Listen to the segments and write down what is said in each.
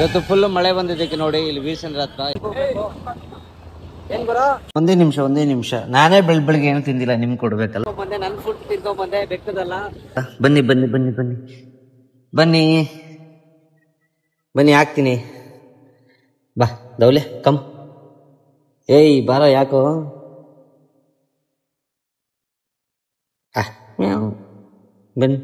ಇವತ್ತು ಫುಲ್ ಮಳೆ ಬಂದಿದ್ದಕ್ಕೆ ನೋಡಿ ಇಲ್ಲಿ ವೀರಚಂದ್ರ ಹತ್ರ ಒಂದೇ ನಿಮಿಷ ನಾನೇ ಬೆಳಿಗ್ಗೆ ಏನು ತಿಂದಿಲ್ಲ ನಿಮ್ಗೆ ಕೊಡ್ಬೇಕಲ್ಲ ಬಂದೆ ನನ್ ಫುಡ್ ತಿನ್ಕೊಂಡ್ ಬಂದೆ ಬೆಕ್ಕದಲ್ಲ ಬನ್ನಿ ಹಾಕ್ತೀನಿ ಬಾ ದೌಲೆ ಕಮ್ ಏಯ್ ಬಾರ ಯಾಕೋ ಬನ್ನಿ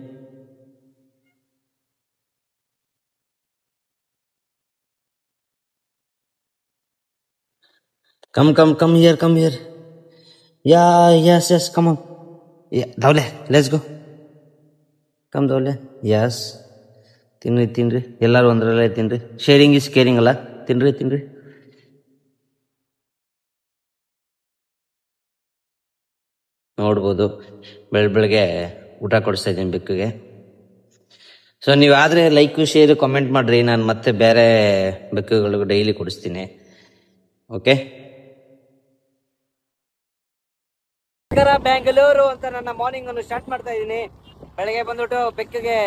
come here yes come on yeah dawle let's go come dawle yes ತಿನ್ರಿ ಎಲ್ಲರೂ ಒಂದರಲ್ಲೇ ತಿನ್ರಿ ಶೇರಿಂಗ್ ಇಸ್ ಕೇರಿಂಗ್ ಅಲ್ಲ ತಿನ್ರಿ ನೋಡ್ಬೋದು ಬೆಳಗ್ಗೆ ಊಟ ಕೊಡಿಸ್ತಾ ಇದ್ದೀನಿ ಬೆಕ್ಕಿಗೆ ಸೊ ನೀವಾದ್ರೆ ಲೈಕ್ ಶೇರ್ ಕಾಮೆಂಟ್ ಮಾಡ್ರಿ ನಾನು ಮತ್ತೆ ಬೇರೆ ಬೆಕ್ಕುಗಳಿಗೂ ಡೈಲಿ ಕೊಡಿಸ್ತೀನಿ ಓಕೆ ಬೆಂಗಳೂರು ಅಂತ ನನ್ನ ಮಾರ್ನಿಂಗ್ ಅನ್ನು ಸ್ಟಾರ್ಟ್ ಮಾಡ್ತಾ ಇದ್ದೀನಿ ಬೆಳಗ್ಗೆ ಬಂದ್ಬಿಟ್ಟು ಬೆಕ್ಕಿಗೆ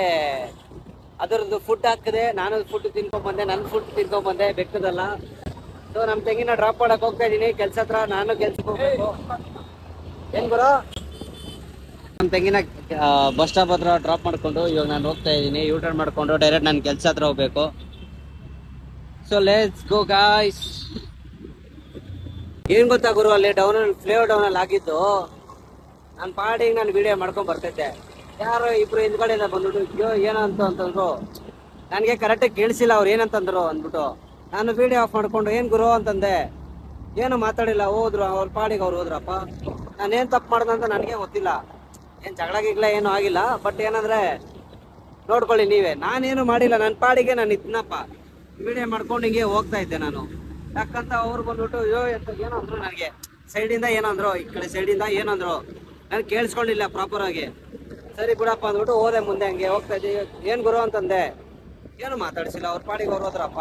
ಅದರದ್ದು ಫುಡ್ ಹಾಕಿದೆ ನಾನು ಫುಡ್ ತಿನ್ಕೊಂಡ್ ಬಂದೆ ಬೆಕ್ಕದಲ್ಲ ಸೊ ನಮ್ಮ ತೆಂಗಿನ ಡ್ರಾಪ್ ಮಾಡಕ್ ಹೋಗ್ತಾ ಇದ್ದೀನಿ ಕೆಲ್ಸ ಹತ್ರ ನಾನು ಕೆಲ್ಸಕ್ಕೆ ಹೋಗ್ಬೇಕು ಏನ್ ಬರೋ ನಮ್ಮ ತೆಂಗಿನ ಬಸ್ ಸ್ಟಾಪ್ ಹತ್ರ ಡ್ರಾಪ್ ಮಾಡ್ಕೊಂಡು ಇವಾಗ ನಾನು ಹೋಗ್ತಾ ಇದ್ದೀನಿ ಯೂ ಟರ್ನ್ ಮಾಡ್ಕೊಂಡು ಡೈರೆಕ್ಟ್ ನಾನು ಕೆಲ್ಸ ಹತ್ರ ಹೋಗ್ಬೇಕು ಸೊ ಲೆಟ್ಸ್ ಗೋ ಗಾಯ್ಸ್ ಏನ್ ಗೊತ್ತಾ ಗುರು ಅಲ್ಲಿ ಫ್ಲೇವರ್ ಡೌನ್ ಅಲ್ಲಿ ಆಗಿದ್ದು ನಾನು ಪಾಡಿಗೆ ನಾನು ವಿಡಿಯೋ ಮಾಡ್ಕೊಂಡ್ ಬರ್ತೈತೆ ಯಾರು ಇಬ್ರು ಹಿಂದ್ಗಡೆಯಿಂದ ಬಂದ್ಬಿಟ್ಟು ಏನಂತಂದ್ರು ನನಗೆ ಕರೆಕ್ಟಾಗಿ ಕೇಳಿಸಿಲ್ಲ ಅವ್ರು ಏನಂತಂದ್ರು ಅಂದ್ಬಿಟ್ಟು ನಾನು ವಿಡಿಯೋ ಆಫ್ ಮಾಡ್ಕೊಂಡು ಏನ್ ಗುರು ಅಂತಂದೆ ಏನು ಮಾತಾಡಿಲ್ಲ ಹೋದ್ರು ಅವ್ರ ಪಾಡಿಗೆ ಅವ್ರು ಹೋದ್ರಪ್ಪ ನಾನೇನ್ ತಪ್ಪು ಮಾಡ್ದಂತ ನನಗೆ ಗೊತ್ತಿಲ್ಲ ಏನ್ ಜಗಳ ಗಿಗ್ಲ ಏನೂ ಆಗಿಲ್ಲ ಬಟ್ ಏನಂದ್ರೆ ನೋಡ್ಕೊಳ್ಳಿ ನೀವೇ ನಾನೇನು ಮಾಡಿಲ್ಲ ನನ್ನ ಪಾಡಿಗೆ ನಾನು ಇದ್ನಪ್ಪ ವಿಡಿಯೋ ಮಾಡ್ಕೊಂಡು ಹಿಂಗೆ ಹೋಗ್ತಾ ಇದ್ದೆ ನಾನು ಯಾಕಂತ ಅವ್ರು ಬಂದ್ಬಿಟ್ಟು ಏನೋ ಅಂದ್ರು ನನಗೆ ಸೈಡಿಂದ ಏನಂದ್ರು ಈ ಕಡೆ ಸೈಡಿಂದ ಏನಂದ್ರು ನಾನು ಕೇಳಿಸ್ಕೊಂಡಿಲ್ಲ ಪ್ರಾಪರ್ ಆಗಿ ಸರಿ ಬಿಡಪ್ಪ ಅಂದ್ಬಿಟ್ಟು ಹೋದೆ ಮುಂದೆ ಹಂಗೆ ಹೋಗ್ತಾ ಇದ್ದೆ ಏನ್ ಗುರು ಅಂತಂದೆ ಏನು ಮಾತಾಡ್ಸಿಲ್ಲ ಅವ್ರ ಪಾಡಿಗೆ ಅವ್ರು ಹೋದ್ರಪ್ಪ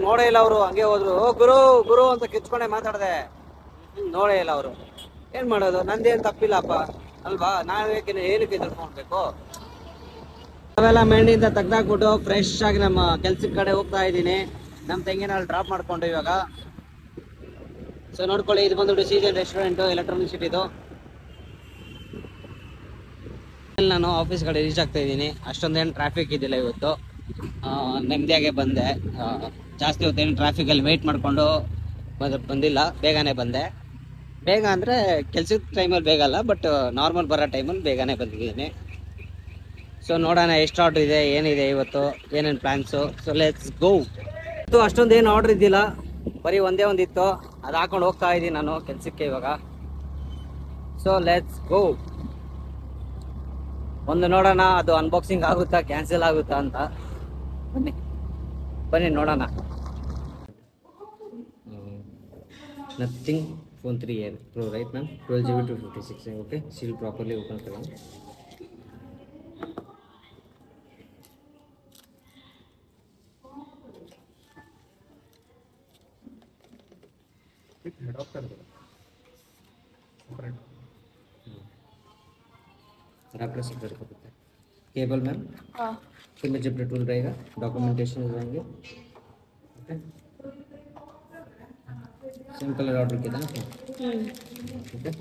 ನೋಡೇ ಇಲ್ಲ ಅವರು ಹಂಗೆ ಹೋದ್ರು ಓ ಗುರು ಅಂತ ಕಿಚ್ಕೊಂಡೆ ಮಾತಾಡ್ದೆ ನೋಡೇ ಇಲ್ಲ ಅವರು ಏನ್ ಮಾಡೋದು ನಂದೇನ್ ತಪ್ಪಿಲ್ಲಪ್ಪ ಅಲ್ವಾ ನಾವೇಕೆ ಏನಕ್ಕೆ ಎದುರ್ಕೊಂಡ್ಬೇಕು ನಾವೆಲ್ಲ ಮೆಂಡಿಯಿಂದ ತೆಗ್ದಾಕ್ಬಿಟ್ಟು ಫ್ರೆಶ್ ಆಗಿ ನಮ್ಮ ಕೆಲ್ಸದ ಕಡೆ ಹೋಗ್ತಾ ಇದ್ದೀನಿ ನಮ್ಮ ತೆಂಗಿನಲ್ಲಿ ಡ್ರಾಪ್ ಮಾಡ್ಕೊಂಡು ಇವಾಗ ಸೊ ನೋಡ್ಕೊಳ್ಳಿ ಇದು ಬಂದ್ಬಿಟ್ಟು ಸೀಜನ್ ರೆಸ್ಟೋರೆಂಟ್ ಎಲೆಕ್ಟ್ರಾನಿಕ್ ಸಿಟಿದು ನಾನು ಆಫೀಸ್ ಕಡೆ ರೀಚ್ ಆಗ್ತಾ ಇದ್ದೀನಿ ಅಷ್ಟೊಂದೇನು ಟ್ರಾಫಿಕ್ ಇದ್ದಿಲ್ಲ ಇವತ್ತು ನೆಮ್ಮದಿಯಾಗೆ ಬಂದೆ ಜಾಸ್ತಿ ಹೊತ್ತೇನು ಟ್ರಾಫಿಕಲ್ಲಿ ವೆಯ್ಟ್ ಮಾಡಿಕೊಂಡು ಬಂದಿಲ್ಲ ಬೇಗನೆ ಬಂದೆ ಬೇಗ ಅಂದರೆ ಕೆಲ್ಸದ ಟೈಮಲ್ಲಿ ಬೇಗ ಅಲ್ಲ ಬಟ್ ನಾರ್ಮಲ್ ಬರೋ ಟೈಮಲ್ಲಿ ಬೇಗನೆ ಬಂದಿದ್ದೀನಿ ಸೊ ನೋಡೋಣ ಎಷ್ಟು ಆರ್ಡ್ರ್ ಇದೆ ಏನಿದೆ ಇವತ್ತು ಏನೇನು ಪ್ಲ್ಯಾನ್ಸು ಸೊ ಲೆಟ್ಸ್ ಗೋ ಅಷ್ಟೊಂದು ಏನು ಆರ್ಡ್ರ್ ಇದ್ದಿಲ್ಲ ಬರೀ ಒಂದೇ ಒಂದಿತ್ತು ಅದು ಹಾಕೊಂಡು ಹೋಗ್ತಾ ಇದ್ದೀನಿ ನಾನು ಕೆಲಸಕ್ಕೆ ಇವಾಗ ಸೊ ಲೆಟ್ಸ್ ಗೋ ಒಂದು ನೋಡೋಣ ಅದು ಅನ್ಬಾಕ್ಸಿಂಗ್ ಆಗುತ್ತಾ ಕ್ಯಾನ್ಸಲ್ ಆಗುತ್ತಾ ಅಂತ ಬನ್ನಿ ನೋಡೋಣ nothing phone 3 Pro right ma'am 12GB 256 okay seal properly open करो हेड ऑफ कर दो प्रेस कर सकते हैं केबल मैम हाँ फिर जिपर टूल रहेगा डॉक्यूमेंटेशन रहेंगे ओके सेम कलर ऑर्डर किया था ना ओके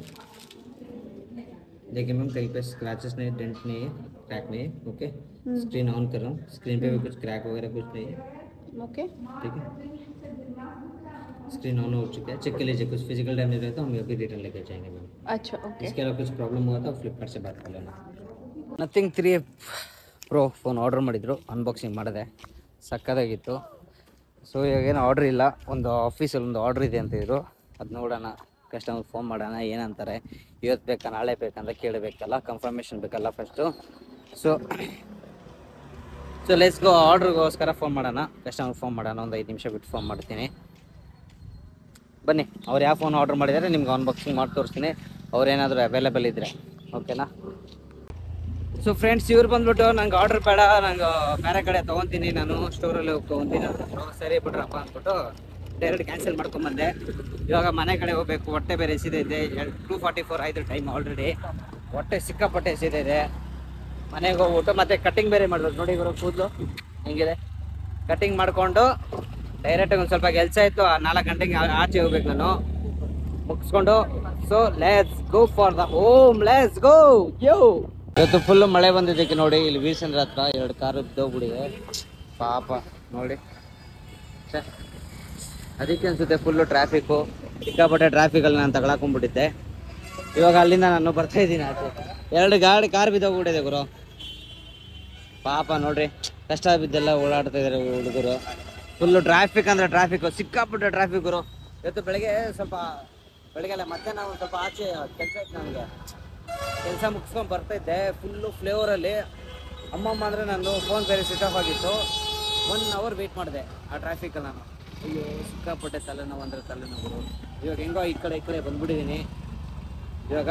देखिए मैम कहीं पे स्क्रैचेस नहीं डेंट नहीं है क्रैक नहीं है ओके स्क्रीन ऑन कर रहा हूँ स्क्रीन पे भी कुछ क्रैक वगैरह कुछ नहीं है ओके ठीक है स्क्रीन ऑन हो चुका है चेक कर लीजिए कुछ फिजिकल डैमेज रहता है हम अभी रिटर्न लेकर जाएंगे मैम अच्छा ओके इसके अलावा कुछ प्रॉब्लम हुआ था फ्लिपकार्ट से बात कर लेना नथिंग 3 Pro ಫೋನ್ ಆರ್ಡರ್ ಮಾಡಿದ್ರು ಅನ್ಬಾಕ್ಸಿಂಗ್ ಮಾಡಿದೆ ಸಕ್ಕತ್ತಾಗಿತ್ತು ಸೊ ಇವಾಗೇನು ಆರ್ಡ್ರ್ ಇಲ್ಲ ಒಂದು ಆಫೀಸಲ್ಲಿ ಒಂದು ಆರ್ಡ್ರ್ ಇದೆ ಅಂತಿದ್ರು ಅದು ನೋಡೋಣ ಕಸ್ಟಮರ್ ಫೋನ್ ಮಾಡೋಣ ಏನಂತಾರೆ ಇವತ್ತು ಬೇಕಾ ನಾಳೆ ಬೇಕಂತ ಕೇಳಬೇಕಲ್ಲ ಕನ್ಫರ್ಮೇಷನ್ ಬೇಕಲ್ಲ ಫಸ್ಟು ಸೊ ಲೆಟ್ಸ್ ಗೋ ಆರ್ಡ್ರಿಗೋಸ್ಕರ ಫೋನ್ ಮಾಡೋಣ ಕಸ್ಟಮರ್ ಫೋನ್ ಮಾಡೋಣ ಒಂದು 5 ನಿಮಿಷ ಬಿಟ್ಟು ಫೋನ್ ಮಾಡ್ತೀನಿ ಬನ್ನಿ ಅವ್ರು ಯಾವ ಫೋನ್ ಆರ್ಡ್ರ್ ಮಾಡಿದ್ದಾರೆ ನಿಮ್ಗೆ ಅನ್ಬಾಕ್ಸಿಂಗ್ ಮಾಡಿ ತೋರಿಸ್ತೀನಿ ಅವ್ರೇನಾದರೂ ಅವೈಲೇಬಲ್ ಇದ್ದರೆ ಓಕೆನಾ ಸೊ ಫ್ರೆಂಡ್ಸ್ ಇವ್ರು ಬಂದ್ಬಿಟ್ಟು ನಂಗೆ ಆರ್ಡರ್ ಬೇಡ ನಂಗೆ ಬೇರೆ ಕಡೆ ತೊಗೊತೀನಿ ನಾನು ಸ್ಟೋರಲ್ಲಿ ಹೋಗಿ ತೊಗೊತೀನಿ ಸರಿ ಬಿಡ್ರಪ್ಪ ಅಂದ್ಬಿಟ್ಟು ಡೈರೆಕ್ಟ್ ಕ್ಯಾನ್ಸಲ್ ಮಾಡ್ಕೊಂಬಂದೆ ಇವಾಗ ಮನೆ ಕಡೆ ಹೋಗ್ಬೇಕು ಹೊಟ್ಟೆ ಬೇರೆ ಎಸಿದೈತೆ 2:44 ಆಯಿತು ಟೈಮ್ ಆಲ್ರೆಡಿ ಹೊಟ್ಟೆ ಸಿಕ್ಕಾಪಟ್ಟೆ ಎಸಿದಿದೆ ಮನೆಗೆ ಹೋಗ್ಬಿಟ್ಟು ಮತ್ತೆ ಕಟ್ಟಿಂಗ್ ಬೇರೆ ಮಾಡ್ಬೇಕು ನೋಡಿ ಇವರು ಕೂದಲು ಹೆಂಗಿದೆ ಕಟಿಂಗ್ ಮಾಡಿಕೊಂಡು ಡೈರೆಕ್ಟಾಗಿ ಒಂದು ಸ್ವಲ್ಪ ಕೆಲಸ ಇತ್ತು 4 ಗಂಟೆಗೆ ಆಚೆ ಹೋಗ್ಬೇಕು ನಾನು ಮುಗಿಸ್ಕೊಂಡು. So let's go for the home, let's go yo. ಇವತ್ತು ಫುಲ್ಲು ಮಳೆ ಬಂದಿದ್ದಕ್ಕೆ ನೋಡಿ ಇಲ್ಲಿ ವೀರಸಂದ್ರ ಹತ್ರ 2 ಕಾರು ಬಿದ್ದೋಗ್ಬಿಟ್ಟಿದೆ ಪಾಪ ನೋಡಿ. ಅದಕ್ಕೆ ಅನ್ಸುತ್ತೆ ಫುಲ್ಲು ಟ್ರಾಫಿಕ್ಕು, ಸಿಕ್ಕಾಪಟ್ಟೆ ಟ್ರಾಫಿಕಲ್ಲಿ ನಾನು ತಗೊಳಕೊಂಡ್ಬಿಟ್ಟಿದ್ದೆ. ಇವಾಗ ಅಲ್ಲಿಂದ ನಾನು ಬರ್ತಾ ಇದ್ದೀನಿ ಆಚೆ. 2 ಕಾರ್ ಬಿದ್ದೋಗ್ಬಿಟ್ಟಿದೆ ಗುರು ಪಾಪ ನೋಡ್ರಿ. ಕಷ್ಟ ಬಿದ್ದೆಲ್ಲ ಓಡಾಡ್ತಾ ಇದ್ದಾರೆ ಹುಡುಗರು. ಫುಲ್ಲು ಟ್ರಾಫಿಕ್ ಅಂದರೆ ಟ್ರಾಫಿಕ್ಕು, ಸಿಕ್ಕಾಪಟ್ಟೆ ಟ್ರಾಫಿಕ್ ಗುರು. ಇವತ್ತು ಬೆಳಗ್ಗೆ ಬೆಳಗ್ಗೆಲ್ಲ ಮತ್ತೆ ನಾವು ಸ್ವಲ್ಪ ಆಚೆ ಕೆಲಸ ಇತ್ತು ನನಗೆ, ಕೆಲಸ ಮುಗಿಸ್ಕೊಂಡು ಬರ್ತಾಯಿದ್ದೆ. ಫುಲ್ಲು ಫ್ಲೇವರಲ್ಲಿ ಅಮ್ಮಮ್ಮ ಅಂದರೆ ನಾನು ಫೋನ್ ಬೇರೆ ಸ್ವಿಚ್ ಆಫ್ ಆಗಿತ್ತು. 1 ಅವರ್ ವೆಯ್ಟ್ ಮಾಡಿದೆ ಆ ಟ್ರಾಫಿಕಲ್ಲಿ ನಾನು. ಅಯ್ಯೋ ಸಿಕ್ಕಾಪಟ್ಟೆ ತಲೆನೋವು ಅಂದರೆ ತಲೆನೋವು. ಇವಾಗ ಹೆಂಗೋ ಈ ಕಡೆ ಬಂದ್ಬಿಟ್ಟಿದ್ದೀನಿ. ಇವಾಗ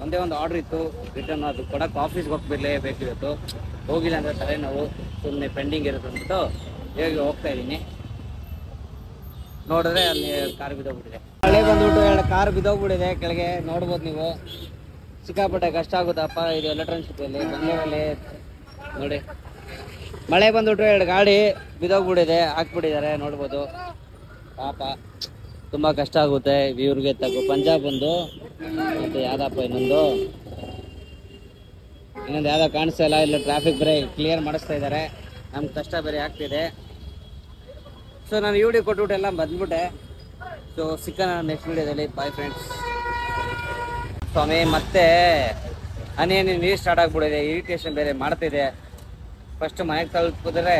ಒಂದೇ ಒಂದು ಆರ್ಡ್ರ್ ಇತ್ತು ರಿಟರ್ನ್, ಅದು ಕೊಡೋಕೆ ಆಫೀಸ್ಗೆ ಹೋಗ್ಬಿಡಲೇಬೇಕು ಇವತ್ತು. ಹೋಗಿಲ್ಲ ಅಂದರೆ ತಲೆನೋವು, ಸುಮ್ಮನೆ ಪೆಂಡಿಂಗ್ ಇರುತ್ತೆ ಅಂದ್ಬಿಟ್ಟು ಇವಾಗ ಹೋಗ್ತಾ ಇದ್ದೀನಿ. ನೋಡಿದ್ರೆ ಅಲ್ಲಿ 2 ಕಾರ್ ಬಿದ್ದೋಗ್ಬಿಟ್ಟಿದೆ. ಮಳೆ ಬಂದ್ಬಿಟ್ಟು 2 ಕಾರ್ ಬಿದ್ದೋಗ್ಬಿಟ್ಟಿದೆ ಕೆಳಗೆ ನೋಡ್ಬೋದು ನೀವು. ಸಿಕ್ಕಾಪಟ್ಟೆ ಕಷ್ಟ ಆಗುತ್ತಪ್ಪ ಇದು ಎಲೆಕ್ಟ್ರಾನಿಕ್ ಸಿಟಿಯಲ್ಲಿ ಬೆಂಗಳೂರಲ್ಲಿ ನೋಡಿ. ಮಳೆ ಬಂದ್ಬಿಟ್ಟು 2 ಗಾಡಿ ಬಿದ್ದೋಗ್ಬಿಟ್ಟಿದೆ, ಹಾಕ್ಬಿಟ್ಟಿದ್ದಾರೆ ನೋಡ್ಬೋದು ಪಾಪ. ತುಂಬ ಕಷ್ಟ ಆಗುತ್ತೆ ಇವ್ರಿಗೆ. ಪಂಜಾಬ್ ಒಂದು ಮತ್ತು ಯಾವುದಪ್ಪ ಇನ್ನೊಂದು ಯಾವುದೋ ಕಾಣಿಸ್ತಾ ಇಲ್ಲ. ಇಲ್ಲ ಟ್ರಾಫಿಕ್ ಬೇರೆ ಕ್ಲಿಯರ್ ಮಾಡಿಸ್ತಾ ಇದ್ದಾರೆ, ನಮ್ಗೆ ಕಷ್ಟ ಬೇರೆ ಆಗ್ತಿದೆ. ಸೊ ನಾನು ವಿಡಿಯೋ ಕೊಟ್ಬಿಟ್ಟು ಎಲ್ಲ ಬಂದ್ಬಿಟ್ಟೆ. ಸೊ ಸಿಕ್ಕ ನೆಕ್ಸ್ಟ್ ವಿಡಿಯೋದಲ್ಲಿ. Bye friends. ಸ್ವಾಮಿ ಮತ್ತೆ ಹನಿ ನೀರು ಸ್ಟಾರ್ಟ್ ಆಗಿಬಿಟ್ಟಿದೆ, ಇರಿಟೇಷನ್ ಬೇರೆ ಮಾಡ್ತಿದೆ. ಫಸ್ಟ್ ಮನೆಗೆ ತಲುಪಿದ್ರೆ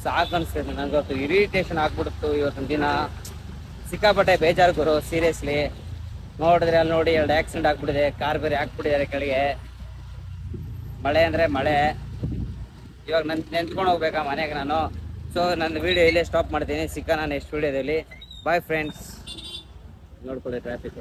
ಸಾಕು ಅನಿಸ್ತಿದೆ ನನಗಂತೂ. ಇರಿಟೇಷನ್ ಆಗ್ಬಿಡ್ತು ಇವತ್ತಿನ ದಿನ, ಸಿಕ್ಕಾಪಟ್ಟೆ ಬೇಜಾರು ಗುರು ಸೀರಿಯಸ್ಲಿ. ನೋಡಿದ್ರೆ ಅಲ್ಲಿ ನೋಡಿ 2 ಆಕ್ಸಿಡೆಂಟ್ ಆಗ್ಬಿಟ್ಟಿದೆ, ಕಾರ್ ಬೇರೆ ಹಾಕ್ಬಿಟ್ಟಿದ್ದಾರೆ ಕೆಳಗೆ. ಮಳೆ ಅಂದರೆ ಮಳೆ. ಇವಾಗ ನೆನ್ಸ್ಕೊಂಡು ಹೋಗ್ಬೇಕಾ ಮನೆಗೆ ನಾನು. ಸೊ ನನ್ನ ವಿಡಿಯೋ ಇಲ್ಲೇ ಸ್ಟಾಪ್ ಮಾಡ್ತೀನಿ. ಸಿಕ್ಕ ನಾನು ನೆಕ್ಸ್ಟ್ ವಿಡಿಯೋದಲ್ಲಿ. Bye friends. ನೋಡ್ಕೊಳ್ಳಿ ಟ್ರಾಫಿಕ್.